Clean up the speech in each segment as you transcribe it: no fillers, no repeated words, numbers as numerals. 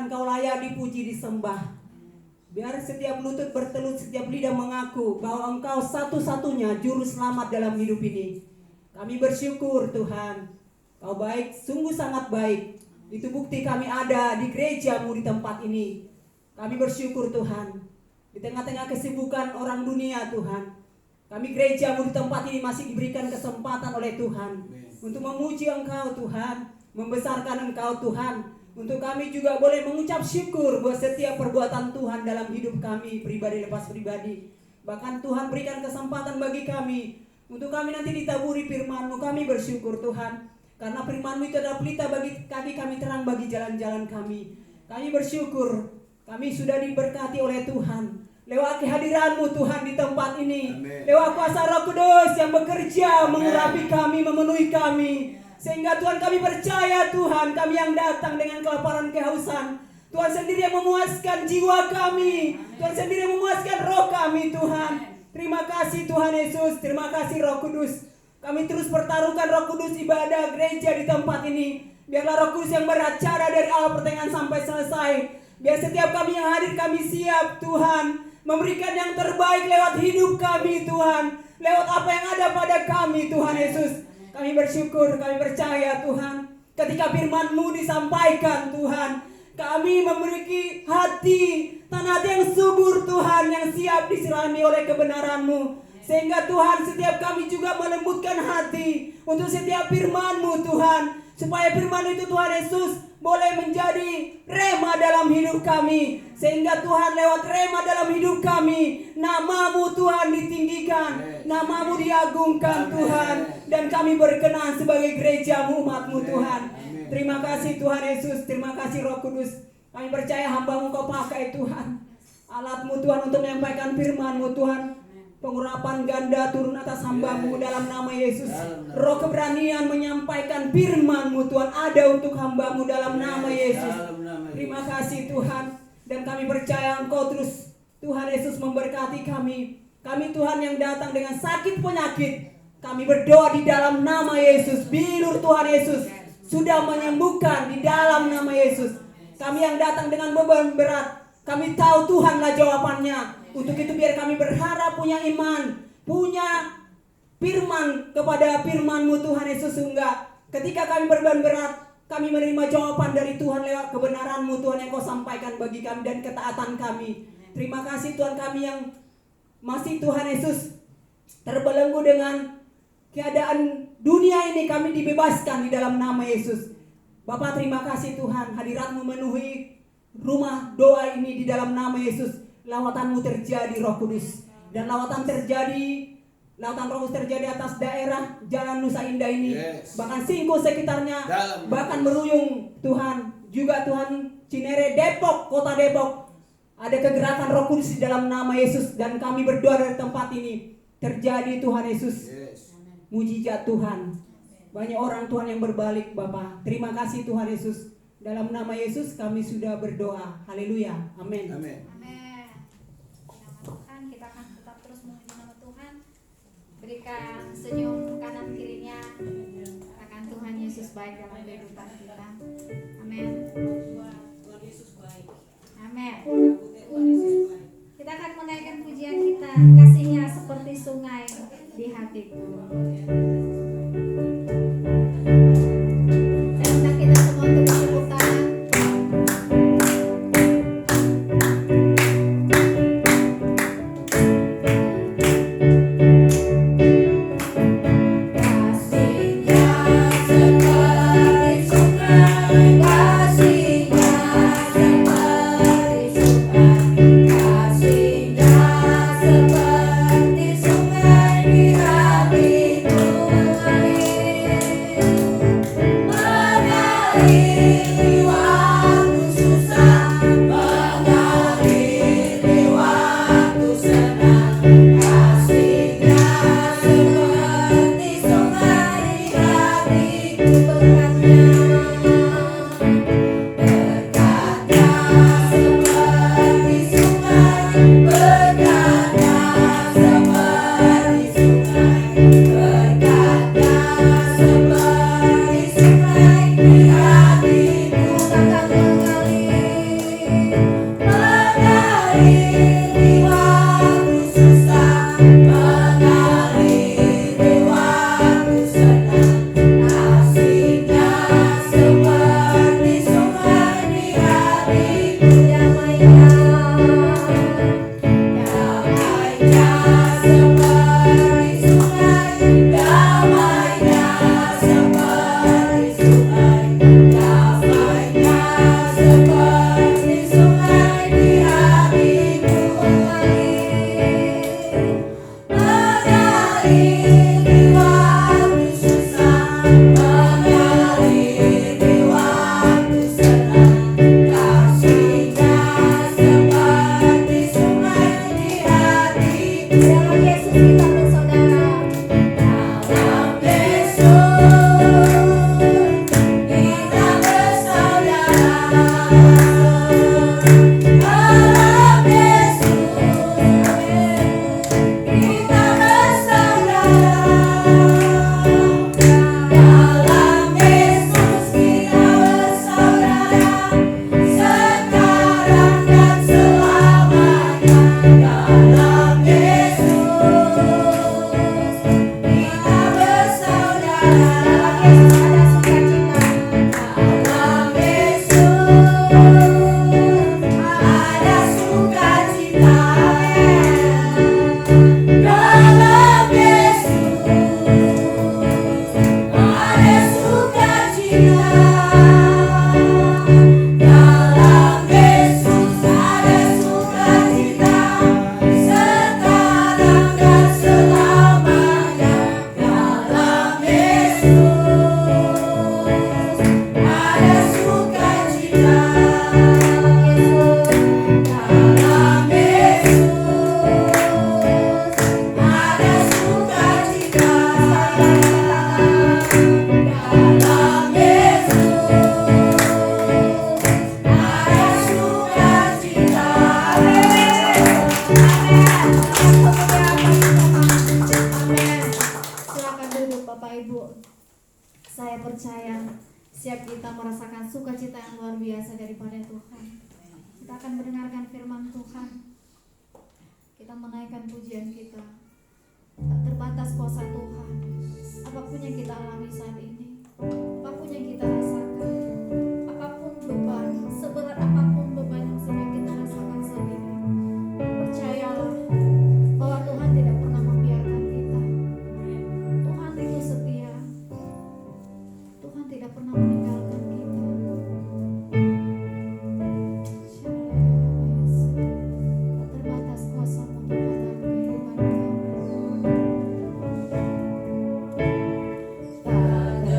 Tuhan Kau layak dipuji disembah. Biar setiap lutut bertelut, setiap lidah mengaku bahwa Engkau satu-satunya juru selamat dalam hidup ini. Kami bersyukur Tuhan, Kau baik, sungguh sangat baik. Itu bukti kami ada di gereja-Mu di tempat ini. Kami bersyukur Tuhan, di tengah-tengah kesibukan orang dunia Tuhan, kami gereja-Mu di tempat ini masih diberikan kesempatan oleh Tuhan untuk memuji Engkau Tuhan, membesarkan Engkau Tuhan. Untuk kami juga boleh mengucap syukur buat setiap perbuatan Tuhan dalam hidup kami pribadi lepas pribadi. Bahkan Tuhan berikan kesempatan bagi kami untuk kami nanti ditaburi firman-Mu. Kami bersyukur Tuhan, karena firman-Mu itu adalah pelita bagi kaki kami, terang bagi jalan-jalan kami. Kami bersyukur kami sudah diberkati oleh Tuhan lewat kehadiran-Mu Tuhan di tempat ini. Amen. Lewat kuasa Roh Kudus yang bekerja mengurapi kami, memenuhi kami. Sehingga Tuhan kami percaya Tuhan, kami yang datang dengan kelaparan kehausan, Tuhan sendiri yang memuaskan jiwa kami. Tuhan sendiri yang memuaskan roh kami Tuhan. Terima kasih Tuhan Yesus, terima kasih Roh Kudus. Kami terus pertaruhkan Roh Kudus ibadah gereja di tempat ini. Biarlah Roh Kudus yang beracara dari awal pertengahan sampai selesai. Biar setiap kami yang hadir kami siap Tuhan, memberikan yang terbaik lewat hidup kami Tuhan, lewat apa yang ada pada kami Tuhan Yesus. Kami bersyukur, kami percaya Tuhan, ketika firman-Mu disampaikan Tuhan, kami memiliki hati, tanah hati yang subur Tuhan, yang siap disirami oleh kebenaran-Mu. Sehingga Tuhan setiap kami juga melembutkan hati untuk setiap firman-Mu Tuhan, supaya firman itu Tuhan Yesus boleh menjadi rema dalam hidup kami. Sehingga Tuhan lewat rema dalam hidup kami, nama-Mu Tuhan ditinggikan, nama-Mu diagungkan Tuhan. Dan kami berkenan sebagai gereja-Mu, umat-Mu Tuhan. Terima kasih Tuhan Yesus, terima kasih Roh Kudus. Kami percaya hamba-Mu Kau pakai Tuhan, alat-Mu Tuhan untuk menyampaikan firman-Mu Tuhan. Pengurapan ganda turun atas hamba-Mu dalam nama Yesus. Roh keberanian menyampaikan firman-Mu Tuhan ada untuk hamba-Mu dalam nama Yesus. Terima kasih Tuhan. Dan kami percaya Engkau terus Tuhan Yesus memberkati kami. Kami Tuhan yang datang dengan sakit penyakit, kami berdoa di dalam nama Yesus. Bilur Tuhan Yesus sudah menyembuhkan di dalam nama Yesus. Kami yang datang dengan beban berat, kami tahu Tuhanlah jawabannya. Untuk itu biar kami berharap punya iman, punya firman kepada firman-Mu Tuhan Yesus. Sehingga ketika kami berbeban berat, kami menerima jawaban dari Tuhan lewat kebenaran-Mu Tuhan yang Kau sampaikan bagi kami dan ketaatan kami. Terima kasih Tuhan, kami yang masih Tuhan Yesus terbelenggu dengan keadaan dunia ini, kami dibebaskan di dalam nama Yesus. Bapak terima kasih Tuhan, hadirat-Mu memenuhi rumah doa ini di dalam nama Yesus. Lawatan-Mu terjadi Roh Kudus, dan lawatan Roh Kudus terjadi atas daerah Jalan Nusa Indah ini, bahkan Singko sekitarnya, bahkan Meruyung Tuhan, juga Tuhan Cinere, Depok, kota Depok. Ada kegerakan Roh Kudus di dalam nama Yesus, dan kami berdoa dari tempat ini terjadi Tuhan Yesus. Mujizat Tuhan, banyak orang Tuhan yang berbalik Bapak. Terima kasih Tuhan Yesus. Dalam nama Yesus kami sudah berdoa. Haleluya. Amin. Amin. Tuhan, kita akan tetap terus memuji nama Tuhan. Berikan senyum kanan kirinya, akan Tuhan Yesus baik dalam kehidupan kita. Amin. Tuhan Yesus baik. Amin. Tuhan Yesus baik. Kita akan menaikkan pujian kita, kasihnya seperti sungai di hatiku. Saya undang kita semua untuk bertepuk tangan. Seperti sungai di hati percaya setiap kita merasakan sukacita yang luar biasa daripada Tuhan. Kita akan mendengarkan firman Tuhan. Kita menaikkan pujian kita. Tak terbatas kuasa Tuhan. Apapun yang kita alami saat ini, apapun yang kita rasakan, apapun beban, seberat apapun beban yang sedang kita rasakan saat ini, percayalah bahwa Tuhan tidak pernah membiarkan kita. Tuhan itu setia. Tuhan tidak pernah meninggalkan kita. Tak terbatas kuasa-Mu Tuhan dalam kehidupan kami. Tak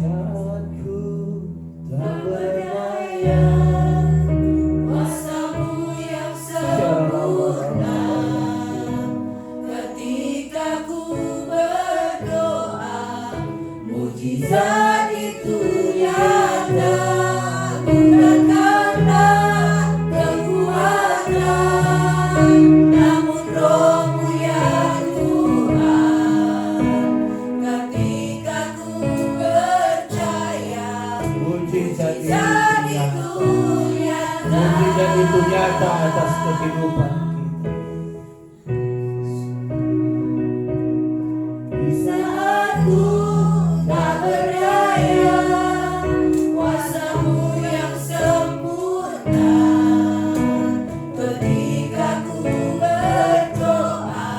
Saat ku tak berdaya, Kuasamu yang sempurna. Ketika ku berdoa, mujizat itu nyata. Bukan karena kekuatan, namun Roh-Mu ya Tuhan. Ketika ku percaya, mujizat mujizat itu itu nyata. mujizat itu nyata atas kehidupan kita. Di saat ku tak berdaya, kuasamu yang sempurna. Ketika ku berdoa,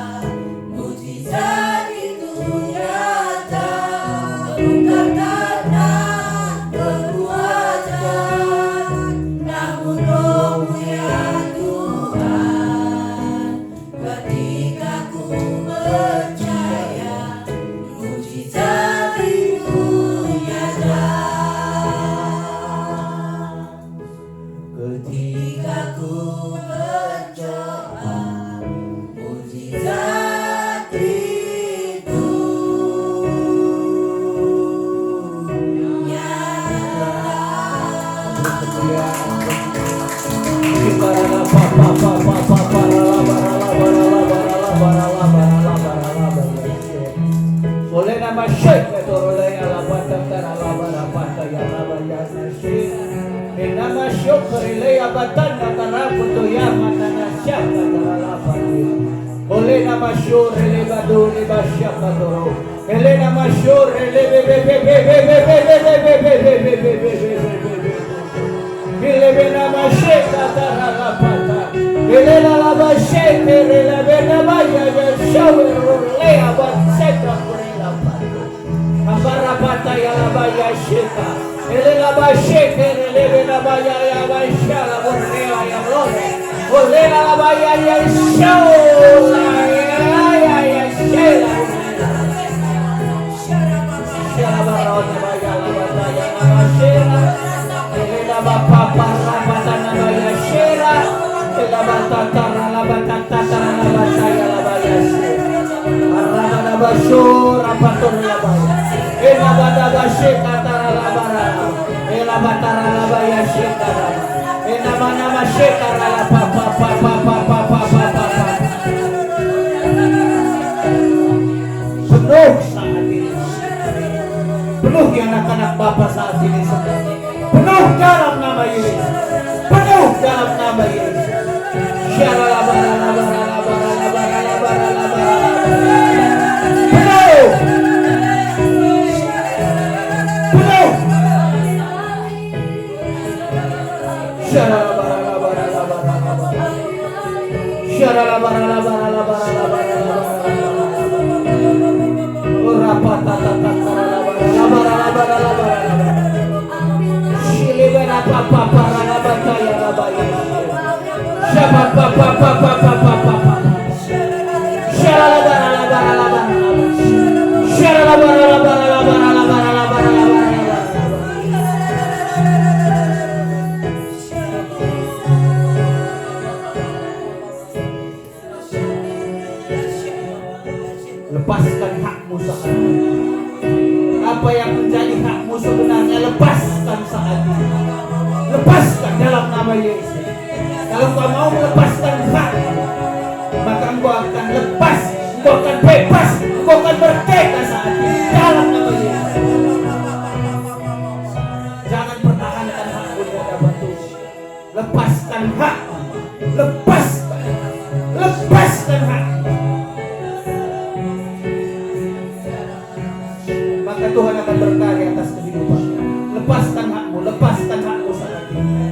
mujizat itu nyata. Bukan karena kekuatan, namun Roh-Mu ya Tuhan. Ketika ku percaya, mujizat itu nyata. Ketika ku berdoa, mujizat itu Oleh nama Syekh Ketorolai Alabatan Taralabarapata Yalabayanashi Nama Syukrilai Abatan Nakaraputo Yamatana Syaka Taralapati Oleh nama Syurilai Baduri Basyaka Toro Oleh nama Syurilai Bilebena Masyeka Taralapata Bilela Laba Syekh Rilabena Maya Syawirulai Abatseka Ambarapata Yalabaya Shika Elelaba Sheke Elebena Baya Yabashala Bornea Yablore Olena Labaya Yashola Yashela Shalabarona Baya Labaya Yabashela Elena Bapa Rabatana Baya Shela Elabata Labata Labata Yalabaya Shela Arana Bashura Paton Labaya Elabada Bashika Taralabara Elabatara Labaya Shika Enamana Mashika Papa penuh saat ini, penuh yang anak-anak Bapa saat ini semua, penuh dalam nama Yesus, penuh dalam nama Yesus. Lepaskan hakmu saat ini. Apa yang menjadi hakmu sebenarnya lepaskan saat ini. Lepaskan dalam nama Yesus. Kalau kau mau melepaskan hakmu, maka engkau akan lepas, engkau akan bebas, engkau akan merdeka saat ini dalam nama Yesus. Jangan pertahankan hakmu di hadapan Tuhan. Lepaskan hakmu, lepaskan hakmu. Maka Tuhan akan berkarya atas kehidupan. Lepaskan hakmu saat ini.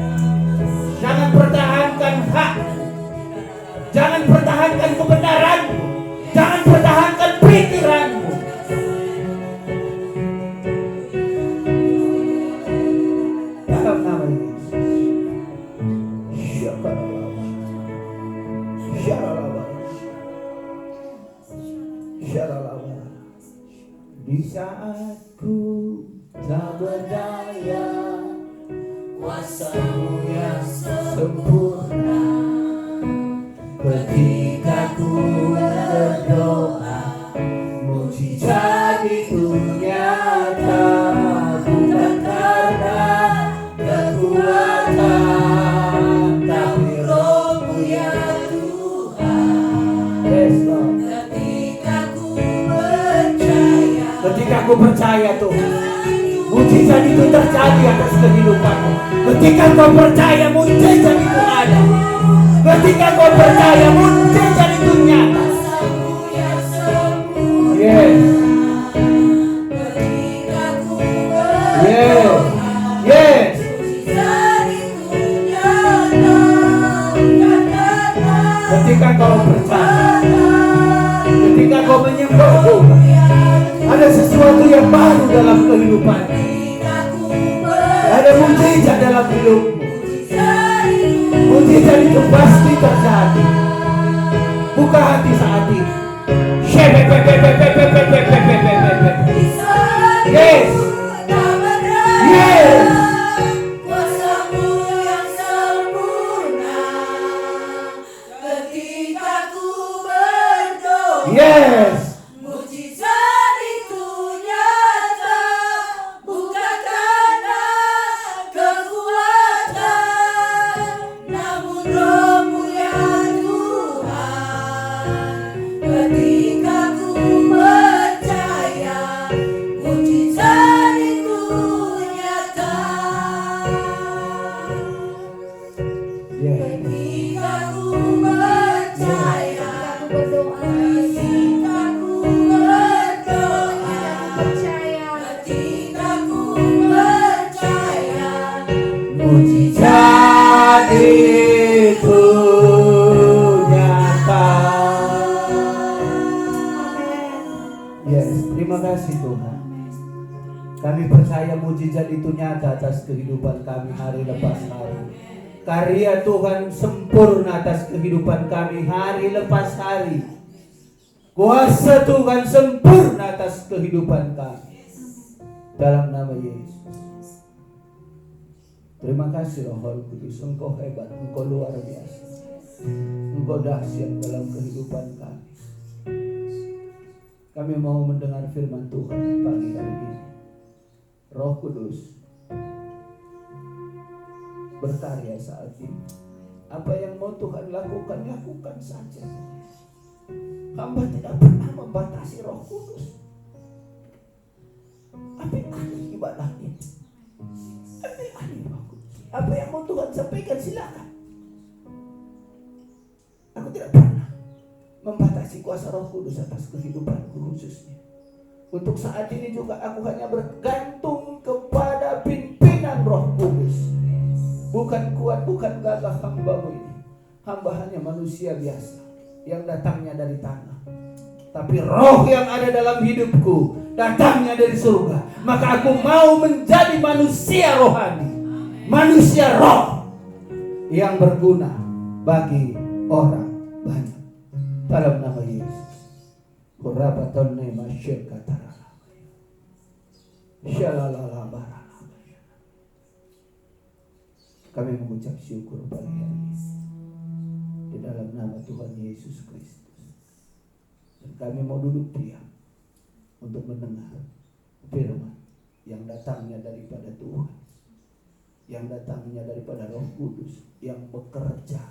Jangan pertahankan hak. Jangan pertahankan kebenaranmu. Jangan pertahankan pikiranmu. Dalam nama Yesus. Di saat ku tak berdaya, Kuasa-Mu yang sempurna. Ketika ku berdoa, mujizat itu nyata, bukan karena kekuatan, tapi Roh-Mu ya Tuhan. yes, Lord. Ketika ku percaya, Ketika aku percaya Tuhan, mujizat itu terjadi atas kehidupanmu. Ketika kau percaya, mujizat itu ada. Ketika kau percaya, mujizat itu nyata. kuasa-Mu yang sempurna. Yes, Ketika ku yes, berdoa, yes. mujizat itu nyata. Bukan karena Ketika kau percaya, ketika kau menyembah Tuhan, ada sesuatu yang baru dalam kehidupan. ketika ku Ada mujizat dalam hidupmu. mujizat itu Mujizat itu pasti terjadi. Buka hati saat ini. Yes, yes. kuasa-Mu yang sempurna. Ketika ku berdoa, Yes. mujizat itu nyata. Bukan karena kekuatan, namun Roh-Mu ya Tuhan. Ketika ku percaya, mujizat itu nyata. Yes. Ketika ku percaya, Aku berdoa, ketika ku berdoa, percaya. ketika ku percaya, Mujizat itu nyata. Yes, terima kasih Tuhan. Kami percaya mujizat itu nyata atas kehidupan kami hari lepas hari. Karya Tuhan sempurna atas kehidupan kami hari lepas hari. Kuasa Tuhan sempurna atas kehidupan kami. Dalam nama Yesus. Terima kasih Roh Kudus. Engkau hebat, Engkau luar biasa. Engkau dahsyat dalam kehidupan kami. Kami mau mendengar firman Tuhan pagi hari ini. Roh Kudus berkarya saat ini. Apa yang mau Tuhan lakukan, lakukan saja. Hamba tidak pernah membatasi Roh Kudus. Ambil alih ibadah ini. Ambil alih Roh Kudus. Apa yang mau Tuhan sampaikan, silakan. Aku tidak pernah membatasi kuasa Roh Kudus atas kehidupanku khususnya. Untuk saat ini juga aku hanya bergantung kepada pimpinan Roh Kudus. Bukan kuat, bukan gagah hamba-Mu ini. Hamba hanya manusia biasa yang datangnya dari tanah. Tapi roh yang ada dalam hidupku datangnya dari surga. Maka aku mau menjadi manusia rohani, manusia roh yang berguna bagi orang banyak. Dalam nama Yesus. Kurabatonne masyekatara. Shalalabarala. Kami mengucap syukur pagi hari ini di dalam nama Tuhan Yesus Kristus. Dan kami mau duduk diam untuk mendengar firman yang datangnya daripada Tuhan, yang datangnya daripada Roh Kudus, yang bekerja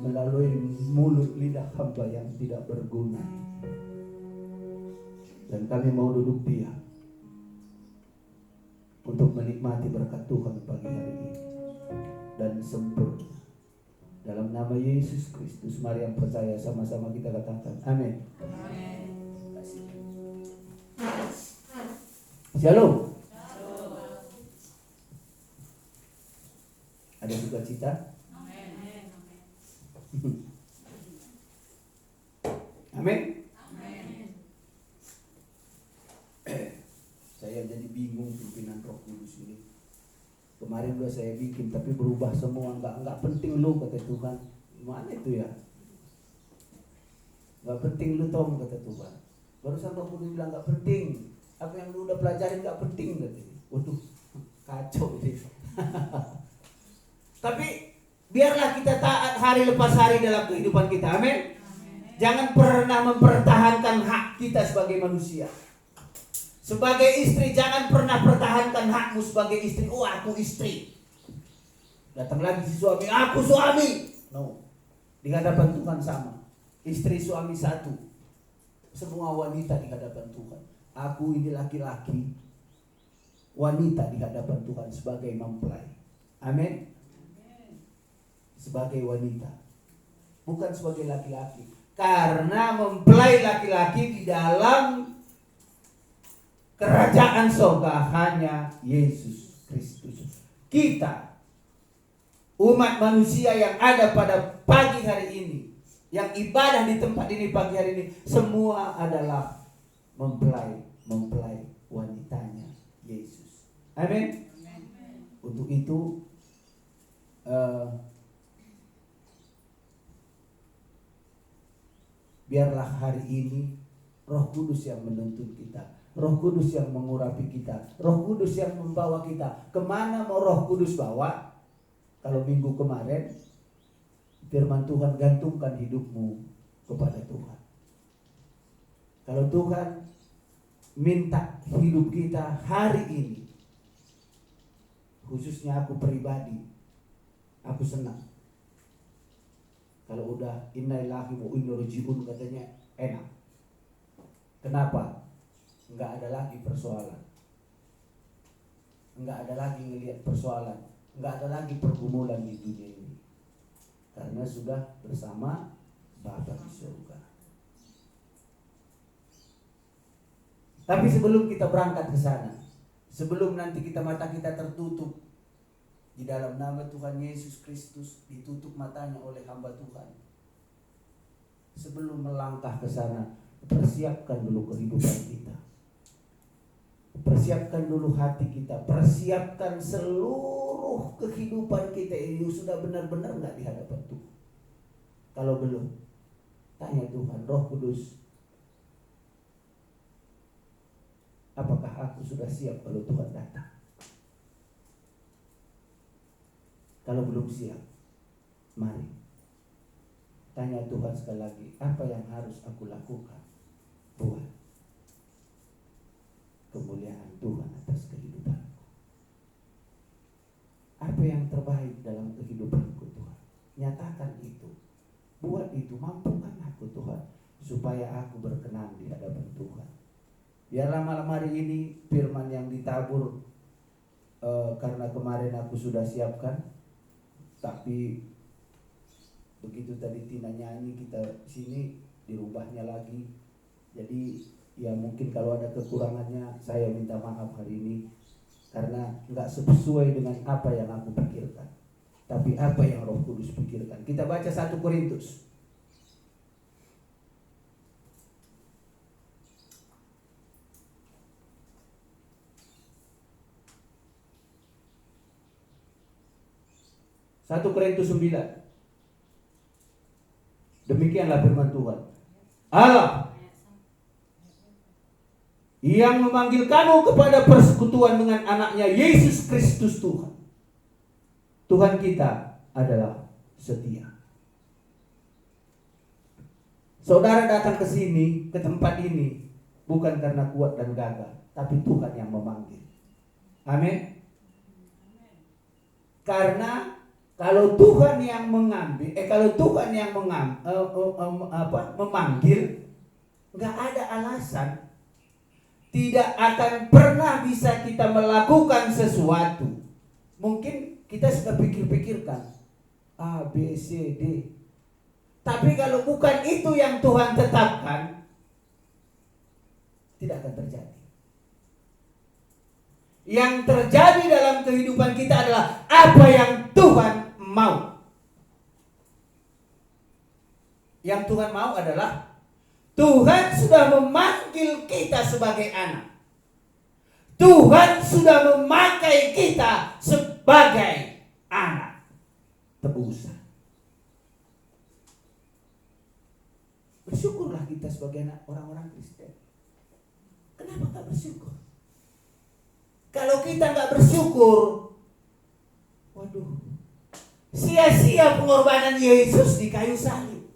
melalui mulut lidah hamba yang tidak berguna. Dan kami mau duduk diam untuk menikmati berkat Tuhan pagi hari ini dan sempurna. Dalam nama Yesus Kristus, mari yang percaya sama-sama kita katakan amin. Shalom. Ada sukacita? Amin. Saya jadi bingung pimpinan Roh Kudus ini. Kemarin udah saya bikin tapi berubah semua. Enggak penting lu, kata Tuhan. Mana itu ya? Enggak penting lu Tom, kata Tuhan. Barusan Roh Kudus bilang gak penting. Apa yang lu udah pelajarin gak penting katanya. Waduh, kacau ini. Tapi biarlah kita taat hari lepas hari dalam kehidupan kita. Amin. Jangan pernah mempertahankan hak kita sebagai manusia. Sebagai istri jangan pernah pertahankan hakmu sebagai istri. Oh, aku istri. Datang lagi si suami, aku suami. No. Di hadapan Tuhan sama. Istri suami satu. Semua wanita di hadapan Tuhan. Aku ini laki-laki, wanita di hadapan Tuhan sebagai mempelai. Amin. Sebagai wanita, bukan sebagai laki-laki. Karena mempelai laki-laki di dalam kerajaan surga hanya Yesus Kristus. Kita, umat manusia yang ada pada pagi hari ini, yang ibadah di tempat ini pagi hari ini, semua adalah mempelai wanitanya Yesus. Amin. Untuk itu biarlah hari ini Roh Kudus yang menuntun kita, Roh Kudus yang mengurapi kita, Roh Kudus yang membawa kita. Kemana mau Roh Kudus bawa? Kalau minggu kemarin firman Tuhan, gantungkan hidupmu kepada Tuhan. Kalau Tuhan minta hidup kita hari ini, khususnya aku pribadi, aku senang. Kalau udah innalillahi wa inna ilaihi raji'un katanya enak. Kenapa? Enggak ada lagi persoalan. Enggak ada lagi ngelihat persoalan. Enggak ada lagi pergumulan di dunia ini. Karena sudah bersama Bapa di surga. Tapi sebelum kita berangkat ke sana, sebelum nanti mata kita tertutup, di dalam nama Tuhan Yesus Kristus ditutup matanya oleh hamba Tuhan. Sebelum melangkah ke sana, persiapkan dulu kehidupan kita. Persiapkan dulu hati kita, persiapkan seluruh kehidupan kita ini sudah benar-benar enggak di hadapan Tuhan. Kalau belum, tanya Tuhan, Roh Kudus, apakah aku sudah siap kalau Tuhan datang? Kalau belum siap, mari tanya Tuhan sekali lagi, apa yang harus aku lakukan buat kemuliaan Tuhan atas kehidupanku? Apa yang terbaik dalam kehidupanku Tuhan? Nyatakan itu, buat itu, mampukan aku Tuhan, supaya aku berkenan di hadapan Tuhan. Biarlah malam hari ini firman yang ditabur, karena kemarin aku sudah siapkan, tapi begitu tadi Tina nyanyi, kita sini dirubahnya lagi. Jadi ya mungkin kalau ada kekurangannya saya minta maaf hari ini, karena nggak sesuai dengan apa yang aku pikirkan, tapi apa yang Roh Kudus pikirkan. Kita baca 1 Korintus. Satu Korintus 9. Demikianlah firman Tuhan. Allah yang memanggil kamu kepada persekutuan dengan anaknya Yesus Kristus Tuhan. Tuhan kita adalah setia. Saudara datang ke sini, ke tempat ini, bukan karena kuat dan gagah, tapi Tuhan yang memanggil. Amin. Karena kalau Tuhan yang mengambil, kalau Tuhan yang memanggil, nggak ada alasan, tidak akan pernah bisa kita melakukan sesuatu. Mungkin kita sudah pikir-pikirkan A, B, C, D, tapi kalau bukan itu yang Tuhan tetapkan, tidak akan terjadi. Yang terjadi dalam kehidupan kita adalah apa yang Tuhan mau. Yang Tuhan mau adalah Tuhan sudah memanggil kita sebagai anak. Tuhan sudah memakai kita sebagai anak tebusan. Bersyukurlah kita sebagai anak orang-orang Kristen. Kenapa nggak bersyukur? Kalau kita nggak bersyukur, waduh, sia-sia pengorbanan Yesus di kayu salib.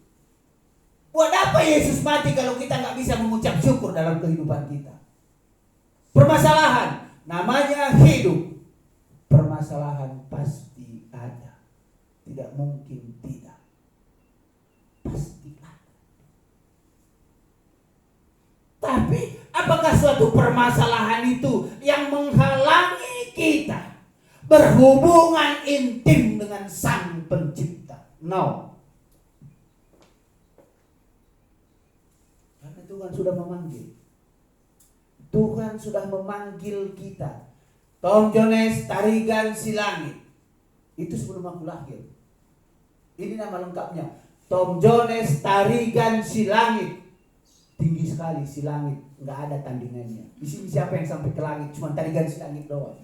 Buat apa Yesus mati kalau kita nggak bisa mengucap syukur dalam kehidupan kita? Permasalahan, namanya hidup. Permasalahan pasti ada. Tidak mungkin tidak. Pasti ada. Tapi apakah suatu permasalahan itu yang menghalangi kita berhubungan intim dengan Sang Pencipta? No. Karena Tuhan sudah memanggil. Tuhan sudah memanggil kita. Tom Jones, Tarigan Si Langit. Itu sebelum aku lahir. Ini nama lengkapnya. Tom Jones, Tarigan Si Langit. Tinggi sekali Si Langit, nggak ada tandingannya. Di sini siapa yang sampai ke langit? Cuma Tarigan Si Langit doang.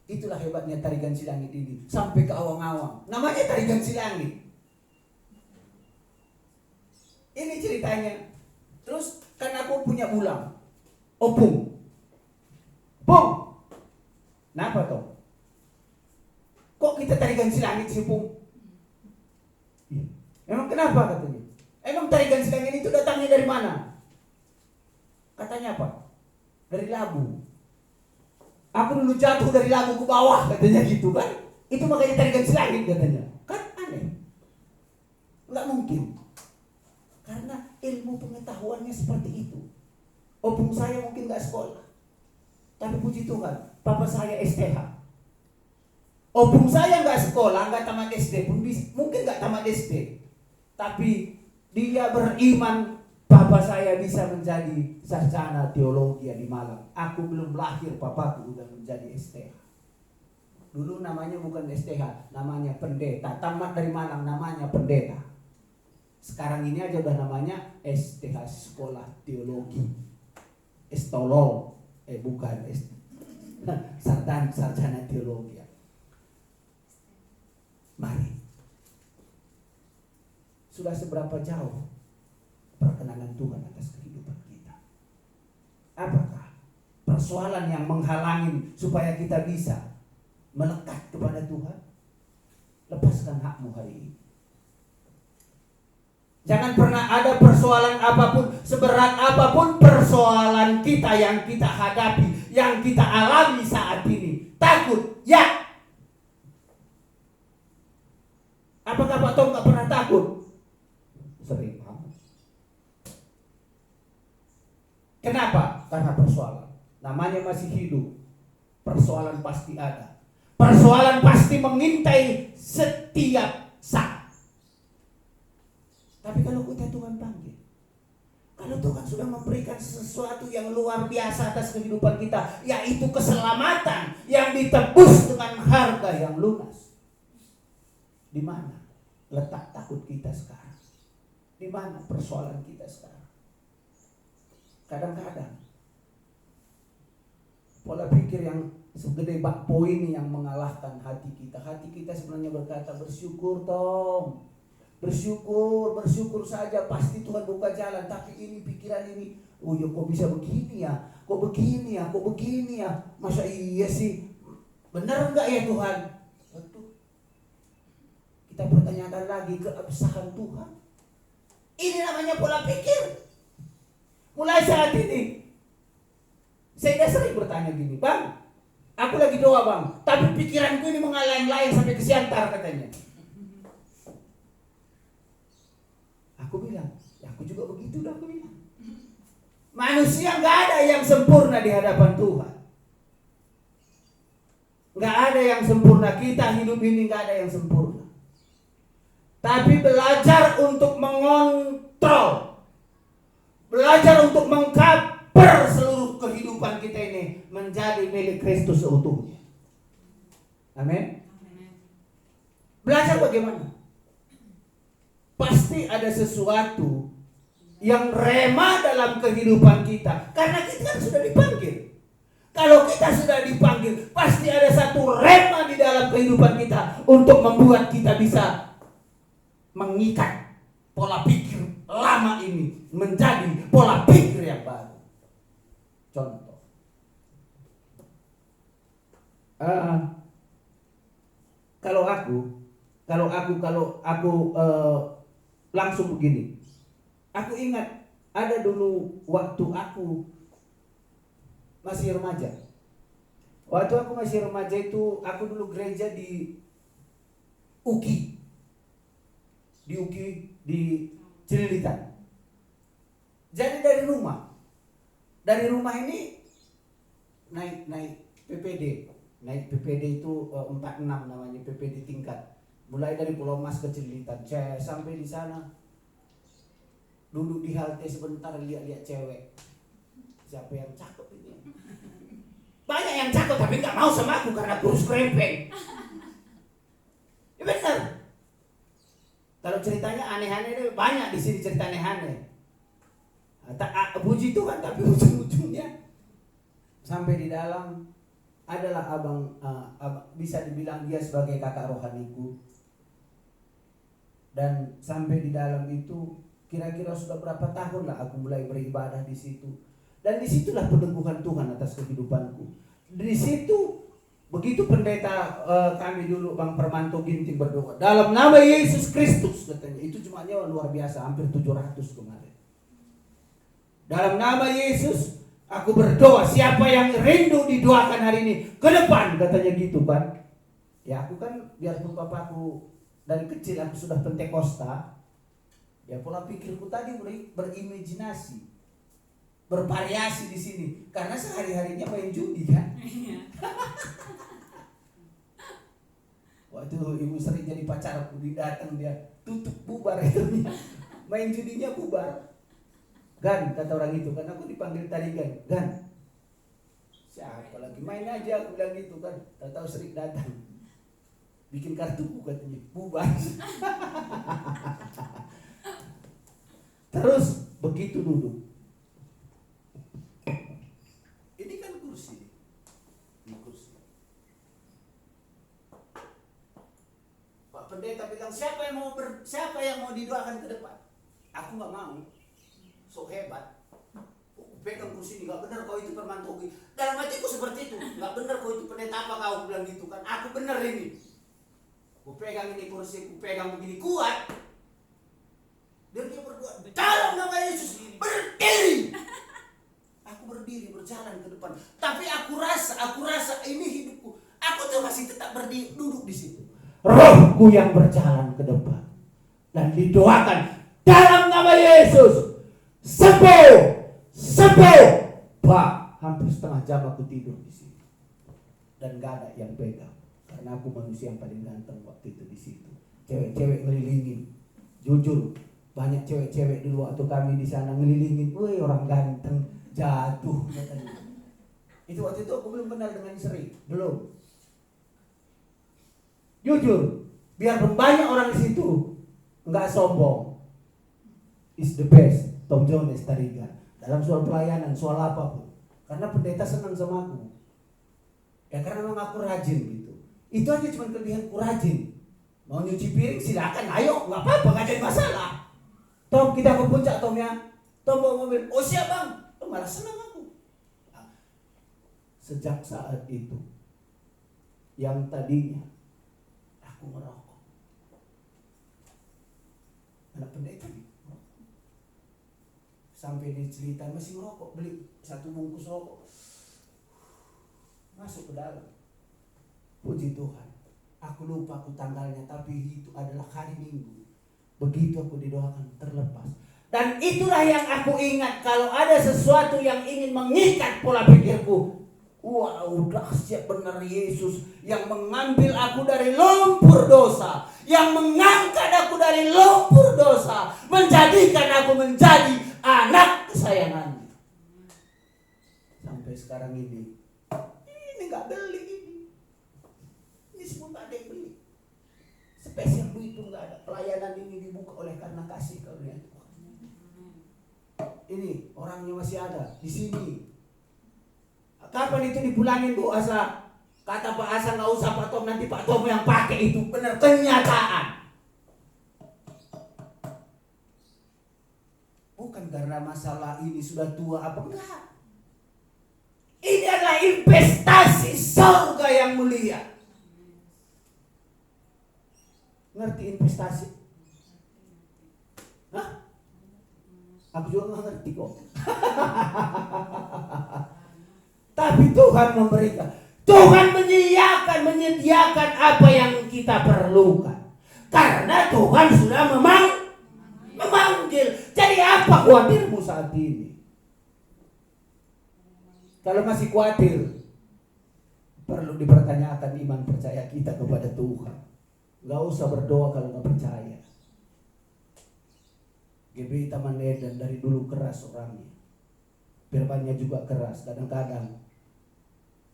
Itulah hebatnya Tarigan Si Langit ini. Sampai ke awang-awang. Namanya Tarigan Si Langit. Ini ceritanya. Terus kan aku punya bulang. Opung. Pung. Kenapa toh? Kok kita Tarigan Si Langit sih, Pung? Emang kenapa katanya? Emang Tarigan Si Langit itu datangnya dari mana? Katanya apa? Dari labu. Aku dulu jatuh dari labu ke bawah, katanya gitu kan? Itu makanya Tarigan Si Langit katanya. Kan aneh. Nggak mungkin. Karena ilmu pengetahuannya seperti itu. Opung saya mungkin nggak sekolah. Tapi puji Tuhan, papa saya STH. Opung saya nggak sekolah, nggak tamat SD pun mungkin nggak tamat SD. Tapi dia beriman, papa saya bisa menjadi sarjana teologi di Malang. Aku belum lahir, papaku udah menjadi STH. Dulu namanya bukan STH, namanya pendeta. Tamat dari Malang, namanya pendeta. Sekarang ini aja udah namanya STH, Sekolah Teologi. Estolol. Bukan sarjana teologi. Mari. Sudah seberapa jauh perkenanan Tuhan atas kehidupan kita? Apakah persoalan yang menghalangi supaya kita bisa melekat kepada Tuhan? Lepaskan hakmu hari ini. Jangan pernah ada persoalan apapun, seberat apapun persoalan kita yang kita hadapi, yang kita alami saat ini. Takut, ya. Apakah Pak Tom gak pernah takut? Sering banget. Kenapa? Karena persoalan. Namanya masih hidup. Persoalan pasti ada. Persoalan pasti mengintai setiap saat. Tapi kalau kita Tuhan panggil, kalau Tuhan sudah memberikan sesuatu yang luar biasa atas kehidupan kita, yaitu keselamatan yang ditebus dengan harga yang lunas. Di mana letak takut kita sekarang? Di mana persoalan kita sekarang? Kadang-kadang pola pikir yang segede bakpo ini yang mengalahkan hati kita. Hati kita sebenarnya berkata, bersyukur Tom. Bersyukur saja, pasti Tuhan buka jalan. Tapi ini pikiran ini, oh ya kok bisa begini ya, kok begini ya, masa iya sih, benar enggak ya Tuhan? Betul. Kita pertanyakan lagi keabsahan Tuhan. Ini namanya pola pikir. Mulai saat ini, saya dah sering bertanya gini, Bang, aku lagi doa Bang, tapi pikiranku ini mengalayang-layang sampai ke Siantar katanya. Aku bilang, ya aku juga begitu dah, aku bilang. Manusia gak ada yang sempurna di hadapan Tuhan. Gak ada yang sempurna, kita hidup ini gak ada yang sempurna. Tapi belajar untuk mengontrol, belajar untuk mengcover seluruh kehidupan kita ini menjadi milik Kristus seutuhnya. Amin. Belajar bagaimana? Pasti ada sesuatu yang rema dalam kehidupan kita. Karena kita kan sudah dipanggil. Kalau kita sudah dipanggil, pasti ada satu rema di dalam kehidupan kita untuk membuat kita bisa mengikat pola pikir lama ini menjadi pola pikir yang baru. Contoh. Kalau aku langsung begini. Aku ingat ada dulu waktu aku masih remaja. Waktu aku masih remaja itu aku dulu gereja di UKI. Di Cililitan. Jadi dari rumah ini naik PPD. Naik PPD itu 46 namanya, PPD tingkat. Mulai dari Pulau Mas ke Cililitan. Sampai di sana duduk di halte sebentar, lihat-lihat cewek. Siapa yang cakep ini? Banyak yang cakep tapi nggak mau sama aku karena kurus krempeng. Ya benar. Kalau ceritanya aneh-aneh banyak di sini, cerita aneh-aneh. Puji Tuhan, tapi ujung-ujungnya sampai di dalam adalah abang bisa dibilang dia sebagai kakak rohaniku. Dan sampai di dalam itu kira-kira sudah berapa tahun lah aku mulai beribadah di situ. Dan disitulah peneguhan Tuhan atas kehidupanku. Di situ begitu pendeta kami dulu Bang Permanto Ginting berdoa dalam nama Yesus Kristus, katanya itu jumlahnya luar biasa, hampir 700 kemarin. Dalam nama Yesus aku berdoa, siapa yang rindu didoakan hari ini ke depan, katanya gitu kan. Ya aku kan biarpun papaku dari kecil aku sudah Pentakosta, ya pola pikirku tadi berimajinasi, bervariasi di sini karena sehari-harinya main judi kan. Waktu ibu sering jadi pacarku, datang dia tutup bubar itu, main judinya bubar. Gan, kata orang itu, kan aku dipanggil tadi Gan, siapa lagi main aja, aku bilang gitu kan. Tahu sering datang, bikin kartuku katanya, bubar. Terus begitu duduk. Ini kan kursi. Ini kursi. Pak Pendeta bilang siapa yang mau didoakan ke depan? Aku nggak mau. So hebat. Pegang kursi ini, nggak benar kau itu Permantogi. Dalam hatiku seperti itu, nggak benar kau itu pendeta apa kau bilang gitu kan? Aku benar ini. Aku pegang ini kursi, aku pegang begini kuat. Dan dia berdoa, dalam nama Yesus berdiri. Aku berdiri berjalan ke depan. Tapi aku rasa ini hidupku. Aku tuh masih tetap berdiri, duduk di situ. Rohku yang berjalan ke depan dan didoakan dalam nama Yesus. Sembuh. Pak, hampir setengah jam aku tidur di sini. Dan gak ada yang pegang. Karena aku manusia yang paling ganteng waktu itu di situ. Cewek-cewek ngelilingin. Jujur, banyak cewek-cewek dulu waktu kami di sana ngelilingin. Woi, orang ganteng jatuh katanya. Itu waktu itu aku belum kenal dengan Sri, belum. Jujur, biarpun banyak orang di situ, nggak sombong. Is the best. Tom Jones Tariga dalam soal pelayanan, soal apapun. Karena pendeta senang sama aku. Ya karena memang aku rajin gitu. Itu aja cuma kelebihanku rajin. Mau nyuci piring silakan, ayo, nggak apa-apa, nggak jadi masalah. Tom, kita ke puncak Tom ya. Tom bawa mobil. Oh siap bang. Malah senang aku. Nah, sejak saat itu, yang tadinya aku merokok, anak pendeta nih. Sampai di Cililitan masih ngerokok, beli 1 bungkus rokok, masuk ke dalam. Puji Tuhan, aku lupa aku tanggalnya, tapi itu adalah hari Minggu. Begitu aku didoakan terlepas. Dan itulah yang aku ingat, kalau ada sesuatu yang ingin mengikat pola pikirku. Wow, dahsyat benar Yesus yang mengambil aku dari lumpur dosa, yang mengangkat aku dari lumpur dosa, menjadikan aku menjadi anak kesayangannya. Sampai sekarang ini nggak beli ini semua nggak ada yang beli. Spesial duit pun nggak ada. Pelayanan ini dibuka oleh karena kasih karunia Tuhan. Ini orangnya masih ada di sini. Kapan itu dipulangin Bu Asa? Kata Pak Asa nggak usah Pak Tom, nanti Pak Tom yang pakai itu. Benar kenyataan. Bukan karena masalah ini sudah tua apa enggak. Ini adalah investasi surga yang mulia. Ngerti investasi? Hah? Aku juga nggak ngerti kok. Tapi Tuhan memberikan. Tuhan menyediakan apa yang kita perlukan. Karena Tuhan sudah memanggil. Jadi apa khawatirmu saat ini? Kalau masih khawatir, perlu dipertanyakan iman percaya kita kepada Tuhan. Gak usah berdoa kalau gak percaya. GBI Taman Eden dari dulu keras orangnya. Firmannya juga keras. Kadang-kadang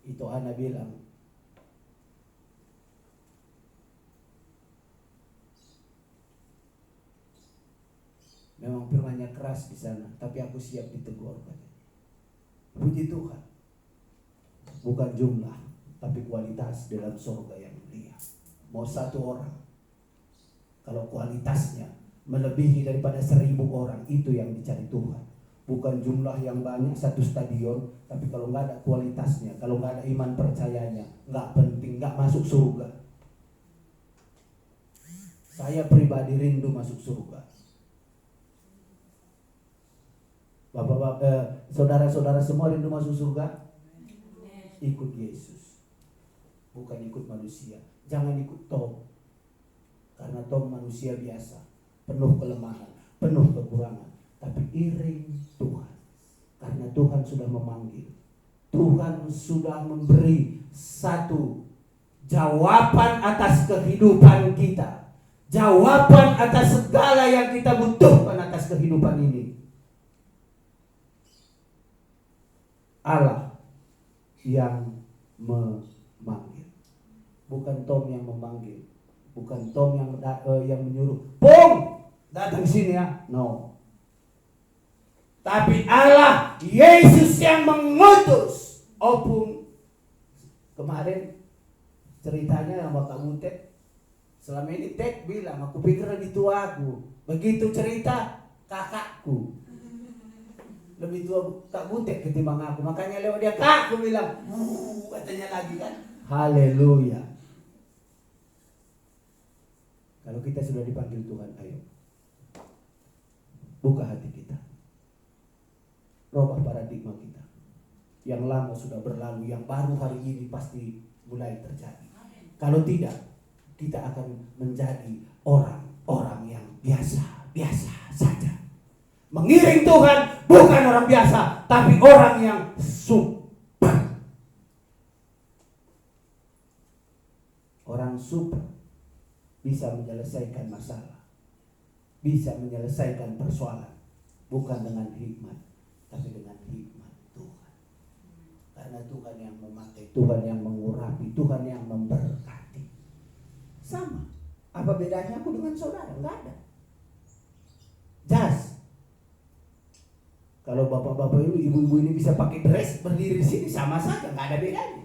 itu Ana bilang, memang firmannya keras di sana, tapi aku siap ditegur. Puji Tuhan. Bukan jumlah, tapi kualitas dalam surga yang mulia. Mau satu orang, kalau kualitasnya melebihi daripada 1000 orang, itu yang dicari Tuhan. Bukan jumlah yang banyak satu stadion, tapi kalau nggak ada kualitasnya, kalau nggak ada iman percayanya, nggak penting, nggak masuk surga. Saya pribadi rindu masuk surga. Bapak-bapak, saudara-saudara semua rindu masuk surga? Ikut Yesus, bukan ikut manusia. Jangan ikut Tom, karena Tom manusia biasa, penuh kelemahan, penuh kekurangan. Tapi iring Tuhan, karena Tuhan sudah memanggil. Tuhan sudah memberi satu jawaban atas kehidupan kita, jawaban atas segala yang kita butuhkan atas kehidupan ini. Allah yang memanggil, bukan Tom yang memanggil, bukan Tom yang menyuruh, Pung datang sini ya, no. Tapi Allah, Yesus yang mengutus. Opung kemarin ceritanya sama Kak Butet, selama ini Tek bilang aku pikir lebih tua aku, begitu cerita kakakku lebih tua Kak Butet ketimbang aku, makanya lewat dia Kak, aku bilang katanya lagi kan. Haleluya. Kalau kita sudah dipanggil Tuhan, ayo buka hati kita, rubah paradigma kita. Yang lama sudah berlalu, yang baru hari ini pasti mulai terjadi. Kalau tidak, kita akan menjadi orang-orang yang biasa saja. Mengiring Tuhan bukan orang biasa, tapi orang yang super. Orang super bisa menyelesaikan masalah, bisa menyelesaikan persoalan, bukan dengan hikmat, tapi dengan hikmat Tuhan. Karena Tuhan yang memakai, Tuhan yang mengurapi, Tuhan yang memberkati. Sama. Apa bedanya aku dengan saudara? Enggak ada. Jas. Kalau bapak-bapak itu, ibu-ibu ini bisa pakai dress berdiri di sini, sama saja, nggak ada bedanya.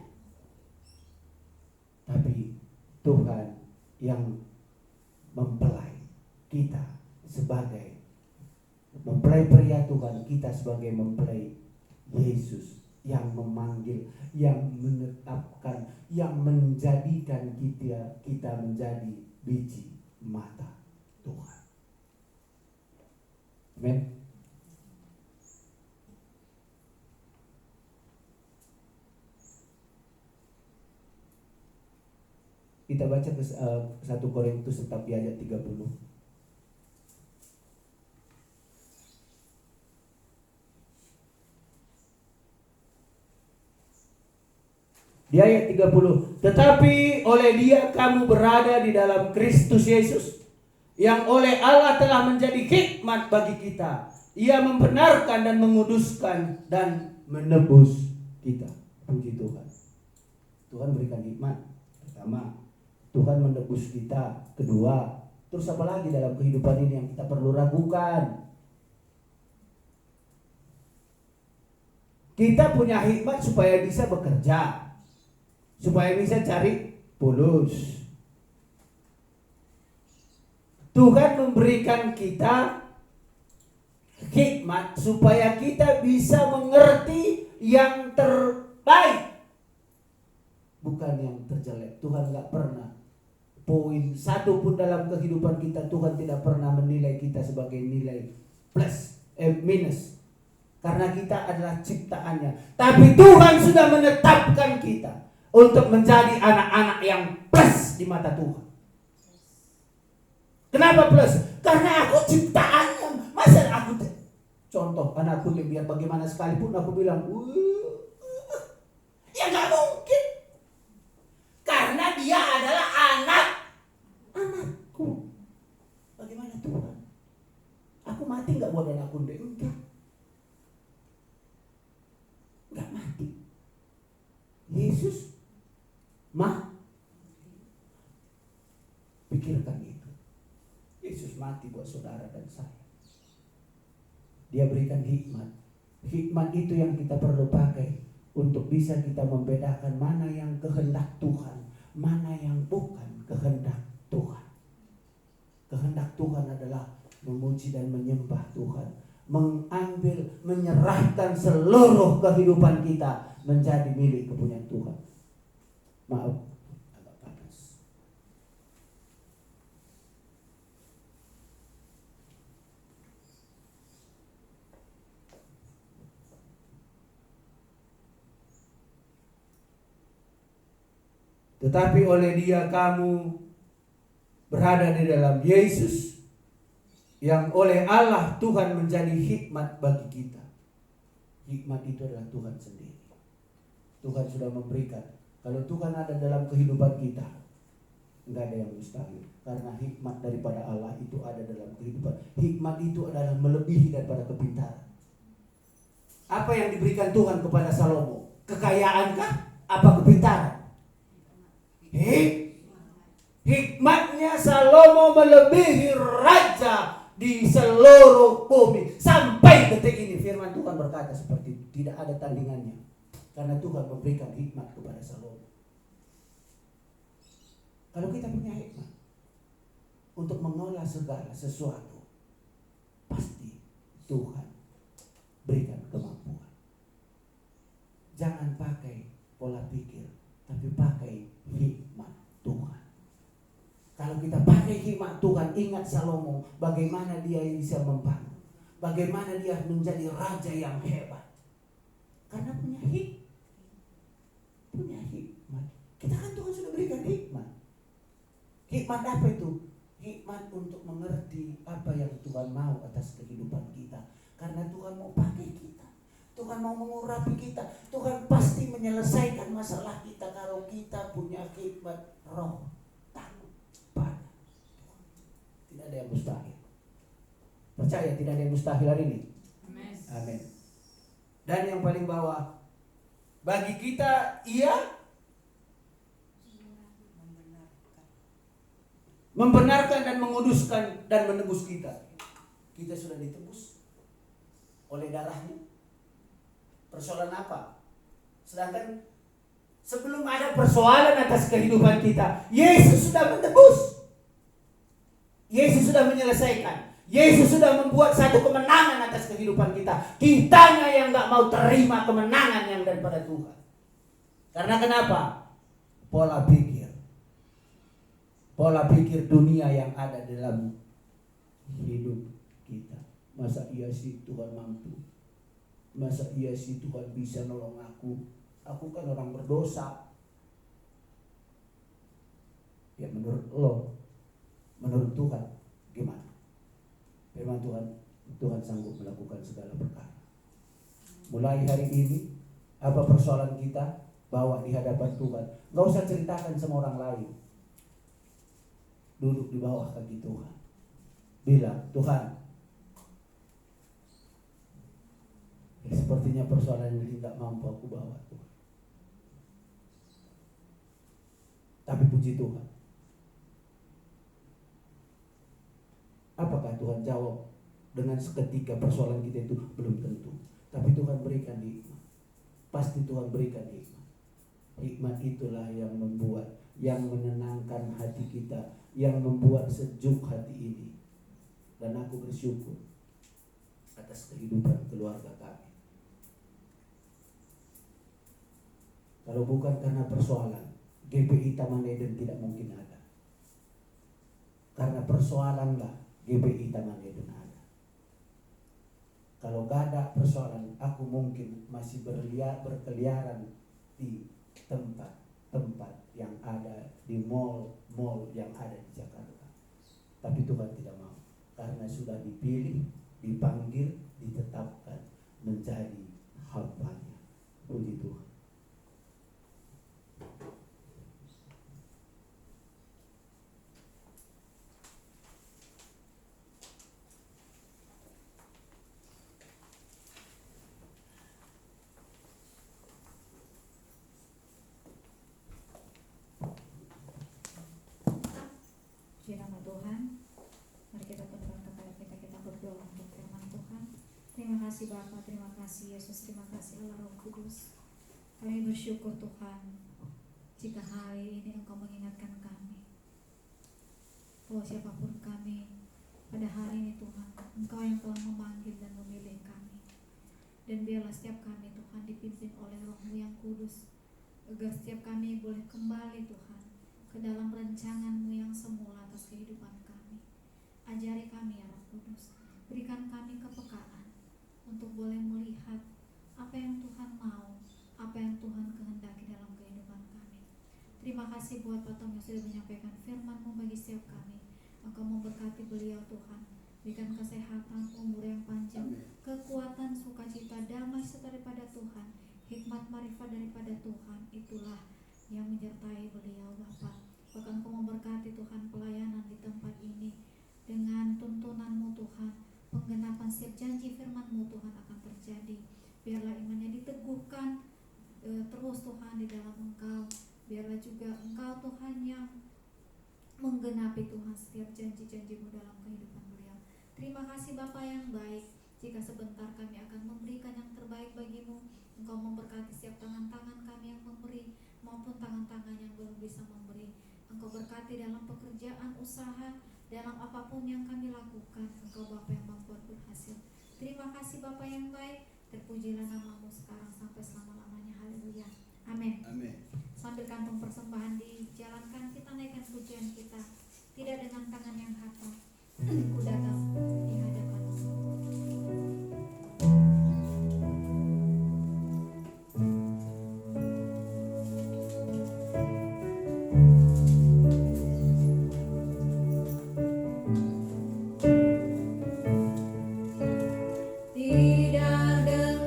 Tapi Tuhan yang mempelai kita sebagai mempelai pria Tuhan, kita sebagai mempelai Yesus yang memanggil, yang menetapkan, yang menjadikan kita menjadi biji mata Tuhan. Amin. Kita baca ke 1 Korintus tetap di ayat 30. Di ayat 30, tetapi oleh Dia kamu berada di dalam Kristus Yesus, yang oleh Allah telah menjadi hikmat bagi kita. Ia membenarkan dan menguduskan dan menebus kita. Puji Tuhan. Tuhan berikan hikmat. Pertama, Tuhan menebus kita. Kedua, terus apa lagi dalam kehidupan ini yang kita perlu ragukan? Kita punya hikmat supaya bisa bekerja, supaya bisa cari fulus. Tuhan memberikan kita hikmat supaya kita bisa mengerti yang baik, bukan yang terjelek. Tuhan nggak pernah, poin satu pun dalam kehidupan kita, Tuhan tidak pernah menilai kita sebagai nilai plus, minus. Karena kita adalah ciptaannya. Tapi Tuhan sudah menetapkan kita untuk menjadi anak-anak yang plus di mata Tuhan. Kenapa plus? Karena aku ciptaannya. Masa aku contoh anakku biar bagaimana sekalipun aku bilang, ya nggak mungkin. Karena dia adalah anakku. Bagaimana Tuhan? Aku mati nggak buat anakku? Enggak. Nggak mati. Yesus pikirkan itu. Yesus mati buat saudara dan saya. Dia berikan hikmat. Hikmat itu yang kita perlu pakai untuk bisa kita membedakan mana yang kehendak Tuhan, mana yang bukan kehendak Tuhan. Kehendak Tuhan adalah memuji dan menyembah Tuhan, mengambil, menyerahkan seluruh kehidupan kita menjadi milik kepunyaan Tuhan. Maaf, agak panas. Tetapi oleh Dia kamu berada di dalam Yesus, yang oleh Allah Tuhan menjadi hikmat bagi kita. Hikmat itu adalah Tuhan sendiri. Tuhan sudah memberikan. Kalau Tuhan ada dalam kehidupan kita, enggak ada yang mustahil. Karena hikmat daripada Allah itu ada dalam kehidupan. Hikmat itu adalah melebihi daripada kepintaran. Apa yang diberikan Tuhan kepada Salomo? Kekayaankah? Apa kepintaran? Hikmatnya Salomo melebihi raja di seluruh bumi. Sampai detik ini firman Tuhan berkata seperti itu. Tidak ada tandingannya. Karena Tuhan memberikan hikmat kepada Salomo. Kalau kita punya hikmat untuk mengolah segala sesuatu, pasti Tuhan berikan kemampuan. Jangan pakai pola pikir, tapi pakai hikmat Tuhan. Kalau kita pakai hikmat Tuhan, ingat Salomo, bagaimana dia bisa membangun, bagaimana dia menjadi raja yang hebat. Karena punya hikmat. Kita kan Tuhan sudah berikan hikmat. Hikmat apa itu? Hikmat untuk mengerti apa yang Tuhan mau atas kehidupan kita. Karena Tuhan mau pakai kita. Tuhan mau mengurapi kita. Tuhan pasti menyelesaikan masalah kita kalau kita punya hikmat roh. Takut pada Tuhan. Tidak ada yang mustahil. Percaya tidak ada yang mustahil hari ini. Amin. Dan yang paling bawah, bagi kita ia membenarkan dan menguduskan dan menebus kita. Kita sudah ditebus oleh darahnya. Persoalan apa? Sedangkan sebelum ada persoalan atas kehidupan kita, Yesus sudah menebus. Yesus sudah menyelesaikan. Yesus sudah membuat satu kemenangan atas kehidupan kita. Kitanya yang gak mau terima kemenangan yang daripada Tuhan. Karena kenapa? Pola pikir dunia yang ada dalam hidup kita. Masa iya sih Tuhan mampu? Masa iya sih Tuhan bisa nolong aku? Aku kan orang berdosa. Ya menurut lo, menurut Tuhan gimana? Firman Tuhan sanggup melakukan segala perkara. Mulai hari ini, apa persoalan kita, bawa di hadapan Tuhan. Gak usah ceritakan sama orang lain. Duduk di bawah kaki Tuhan. Bilang, Tuhan, sepertinya persoalan ini tidak mampu aku bawa Tuhan. Tapi puji Tuhan. Apakah Tuhan jawab dengan seketika persoalan kita itu? Belum tentu. Tapi Tuhan berikan hikmat. Pasti Tuhan berikan hikmat. Hikmat itulah yang membuat, yang menenangkan hati kita, yang membuat sejuk hati ini. Dan aku bersyukur atas kehidupan keluarga kami. Kalau bukan karena persoalan, GPI Taman Eden tidak mungkin ada. Karena persoalanlah GPI Taman Eden ada. Kalau gak ada persoalan, aku mungkin masih berkeliaran di tempat-tempat yang ada, di mall-mall yang ada di Jakarta. Tapi Tuhan tidak mau, karena sudah dipilih, dipanggil, ditetapkan menjadi hamba-Nya. Puji Tuhan. Puji nama Tuhan. Mari kita tundukkan kepala kita berdoa untuk firman Tuhan. Terima kasih Bapa, terima kasih Yesus, terima kasih Allah Roh Kudus. Kami bersyukur Tuhan, jika hari ini Engkau mengingatkan kami bahwa siapapun kami pada hari ini Tuhan, Engkau yang telah memanggil dan memilih kami. Dan biarlah setiap kami Tuhan dipimpin oleh Roh-Mu yang kudus, agar setiap kami boleh kembali Tuhan ke dalam rancangan-Mu yang semula atas kehidupan kami. Ajari kami ya Roh Kudus, berikan kami kepekaan untuk boleh melihat apa yang Tuhan mau, apa yang Tuhan kehendaki dalam kehidupan kami. Terima kasih buat Pak Tom yang sudah menyampaikan firman-Mu bagi setiap kami. Engkau memberkati beliau Tuhan, berikan kesehatan, umur yang panjang, kekuatan, sukacita, damai serta daripada Tuhan, hikmat marifat daripada Tuhan, itulah yang menyertai beliau Bapa. Bahkan Engkau memberkati Tuhan pelayanan di tempat ini dengan tuntunan-Mu Tuhan, penggenapan setiap janji firman-Mu Tuhan akan terjadi. Biarlah imannya diteguhkan terus Tuhan di dalam Engkau. Biarlah juga Engkau Tuhan yang menggenapi Tuhan setiap janji-janji-Mu dalam kehidupan beliau. Terima kasih Bapa yang baik. Jika sebentar kami akan memberikan yang terbaik bagi-Mu, Engkau memberkati setiap tangan-tangan kami yang memberi maupun tangan-tangan yang belum bisa memberi. Engkau berkati dalam pekerjaan, usaha, dalam apapun yang kami lakukan. Engkau Bapa yang membuat berhasil. Terima kasih Bapa yang baik. Terpujilah nama-Mu sekarang sampai selama-lamanya. Haleluya. Amin. Amin. Sambil kantong persembahan dijalankan, kita naikkan pujian kita, tidak dengan tangan yang hatap. Ku datang di hadapan-Mu. Tidak dengan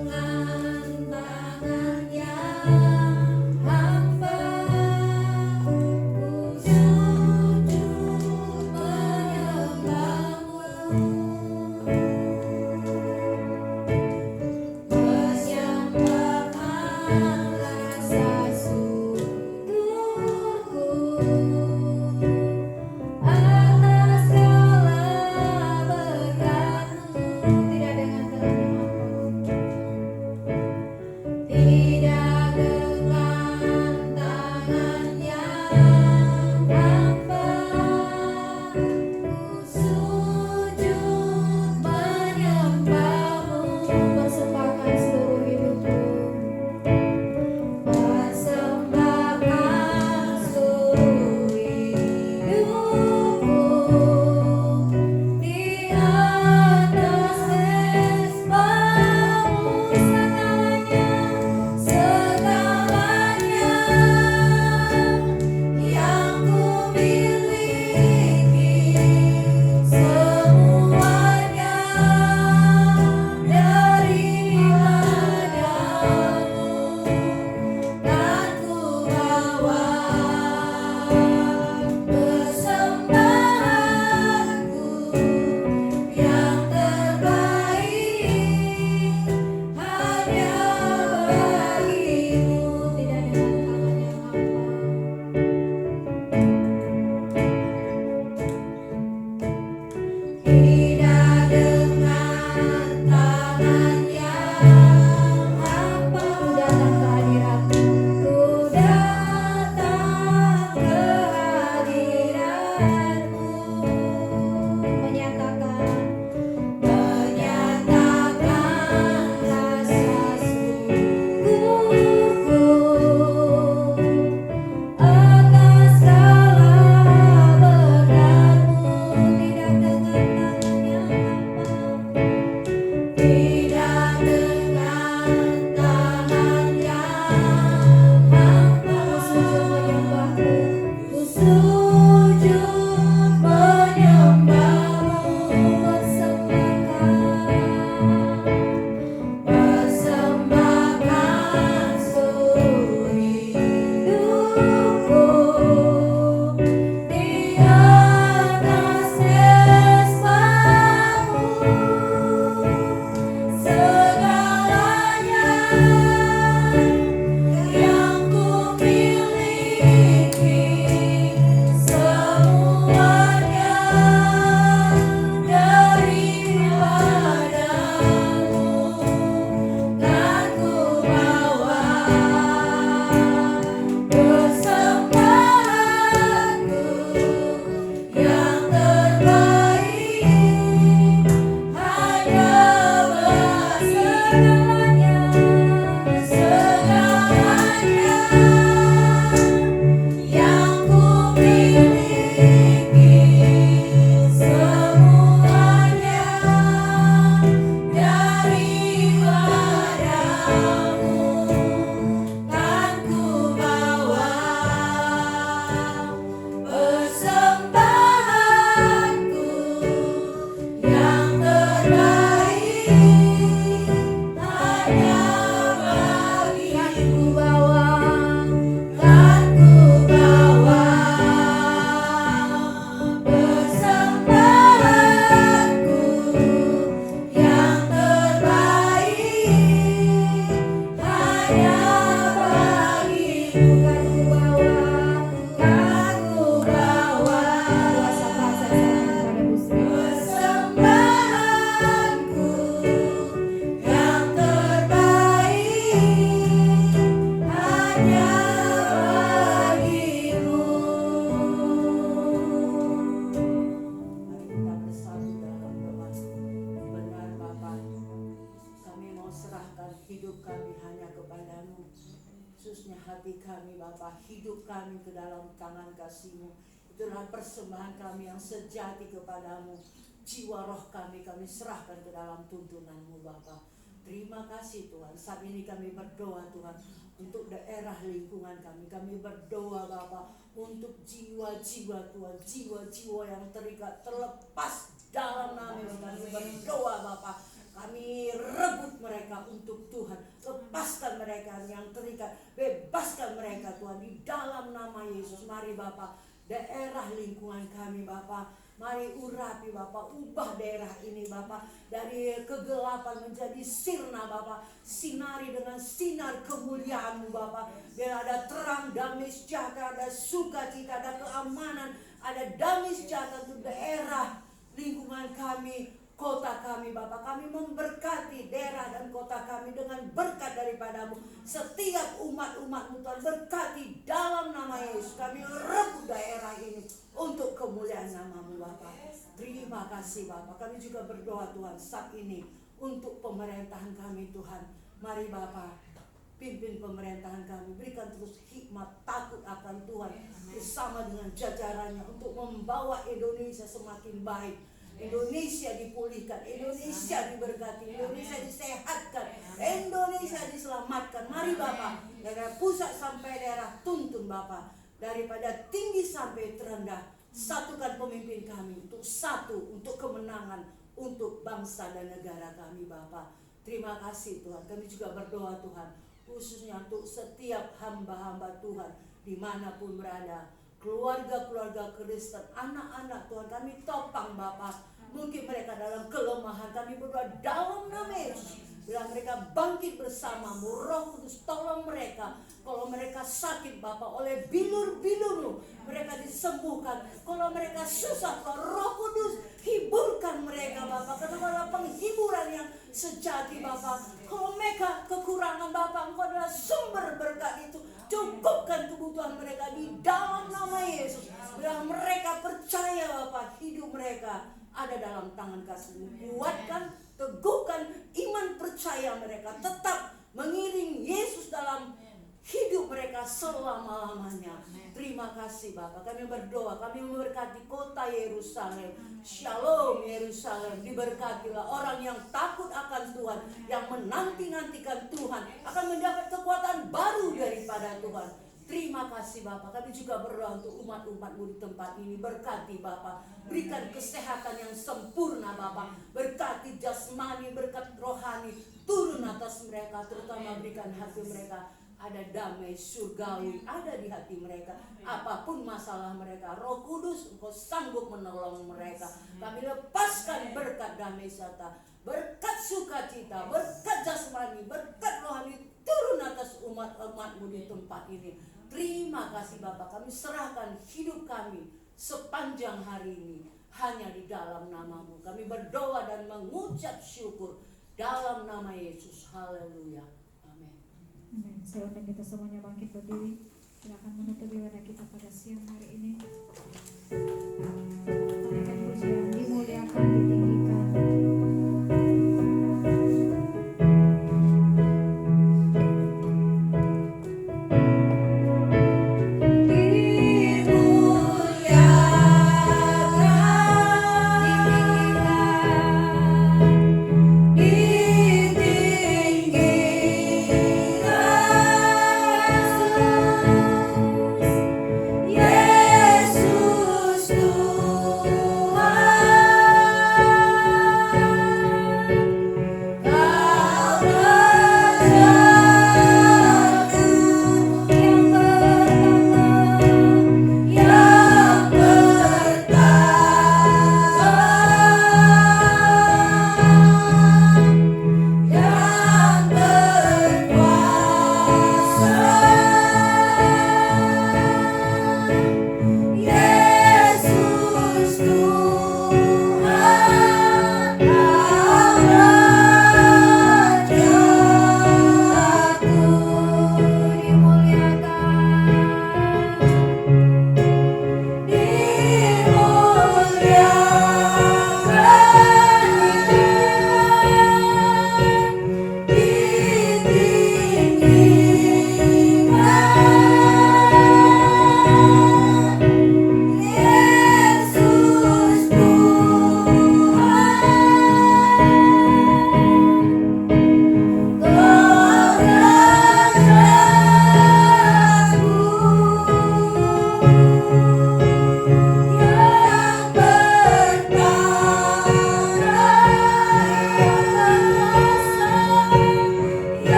tangan yang hamba, ku sujud Ku Bapa, hidup kami ke dalam tangan kasih-Mu. Itulah persembahan kami yang sejati kepadamu. Jiwa roh kami serahkan ke dalam tuntunan-Mu Bapa. Terima kasih Tuhan. Saat ini kami berdoa Tuhan untuk daerah lingkungan kami. Kami berdoa Bapa untuk jiwa-jiwa Tuhan, jiwa-jiwa yang terikat, terlepas dalam nama Yesus. Kami berdoa Bapa, kami rebut mereka untuk Tuhan. Lepaskan mereka yang terikat, bebaskan mereka Tuhan di dalam nama Yesus. Mari Bapa, daerah lingkungan kami Bapa, mari urapi Bapa, ubah daerah ini Bapa, dari kegelapan menjadi sirna Bapa, sinari dengan sinar kemuliaan-Mu Bapa. Biar ada terang, damai sejahtera, ada sukacita, ada keamanan, ada damai sejahtera untuk daerah lingkungan kami, kota kami Bapa. Kami memberkati daerah dan kota kami dengan berkat daripada-Mu. Setiap umat-umat-Mu Tuhan, berkati dalam nama Yesus. Kami rebut daerah ini untuk kemuliaan nama-Mu Bapa. Terima kasih Bapa. Kami juga berdoa Tuhan saat ini untuk pemerintahan kami Tuhan. Mari Bapa, pimpin pemerintahan kami, berikan terus hikmat, takut akan Tuhan bersama dengan jajarannya untuk membawa Indonesia semakin baik. Indonesia dipulihkan, Indonesia diberkati, Indonesia disehatkan, Indonesia diselamatkan. Mari Bapa, dari pusat sampai daerah tuntun Bapa, daripada tinggi sampai terendah. Satukan pemimpin kami untuk satu, untuk kemenangan, untuk bangsa dan negara kami Bapa. Terima kasih Tuhan. Kami juga berdoa Tuhan, khususnya untuk setiap hamba-hamba Tuhan dimanapun berada, keluarga-keluarga Kristen, anak-anak Tuhan kami topang Bapa. Mungkin mereka dalam kelemahan, kami berdoa dalam nama Yesus, bila mereka bangkit bersama-Mu, Roh Kudus tolong mereka. Kalau mereka sakit Bapa, oleh bilur-bilur-Mu mereka disembuhkan. Kalau mereka susah, Roh Kudus hiburkan mereka Bapa, karena penghiburan yang sejati Bapa. Kalau mereka kekurangan Bapa, Engkau adalah sumber berkat itu. Cukupkan kebutuhan mereka di dalam nama Yesus. Bila mereka percaya Bapa, hidup mereka ada dalam tangan kasih-Mu. Kuatkan, teguhkan iman percaya mereka, tetap mengiring Yesus dalam hidup mereka selama-lamanya. Terima kasih Bapa. Kami berdoa, kami memberkati kota Yerusalem. Shalom Yerusalem, diberkatilah orang yang takut akan Tuhan, yang menanti-nantikan Tuhan, akan mendapat kekuatan baru daripada Tuhan. Terima kasih Bapa. Kami juga berdoa untuk umat-umat-Mu di tempat ini. Berkati Bapa, berikan kesehatan yang sempurna Bapa. Berkati jasmani, berkat rohani turun atas mereka, terutama berikan hati mereka ada damai surgawi ada di hati mereka. Apapun masalah mereka, Roh Kudus Engkau sanggup menolong mereka. Kami lepaskan berkat damai serta berkat sukacita, berkat jasmani, berkat rohani turun atas umat-umat-Mu di tempat ini. Terima kasih Bapak, kami serahkan hidup kami sepanjang hari ini hanya di dalam nama-Mu. Kami berdoa dan mengucap syukur dalam nama Yesus. Haleluya. Amin. Amin. Saya undang kita semuanya bangkit berdiri. Silakan menutup ibadah kita pada siang hari ini. Naikkan pujian, dimuliakan, ditinggikan. Yesus Tuhan.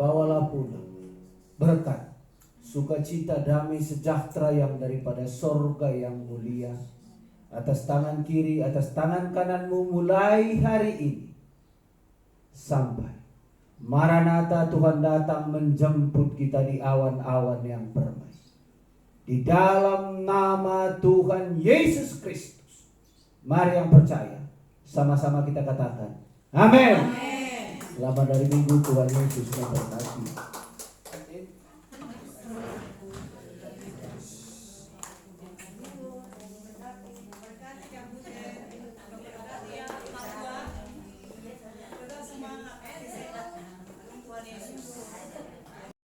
bawalah pulang berkat, sukacita, damai, sejahtera yang daripada sorga yang mulia atas tangan kiri, atas tangan kananmu mulai hari ini sampai Maranatha Tuhan datang menjemput kita di awan-awan yang permai. Di dalam nama Tuhan Yesus Kristus, mari yang percaya sama-sama kita katakan amin. Selamat dari Minggu, Tuhan Yesus memberkati.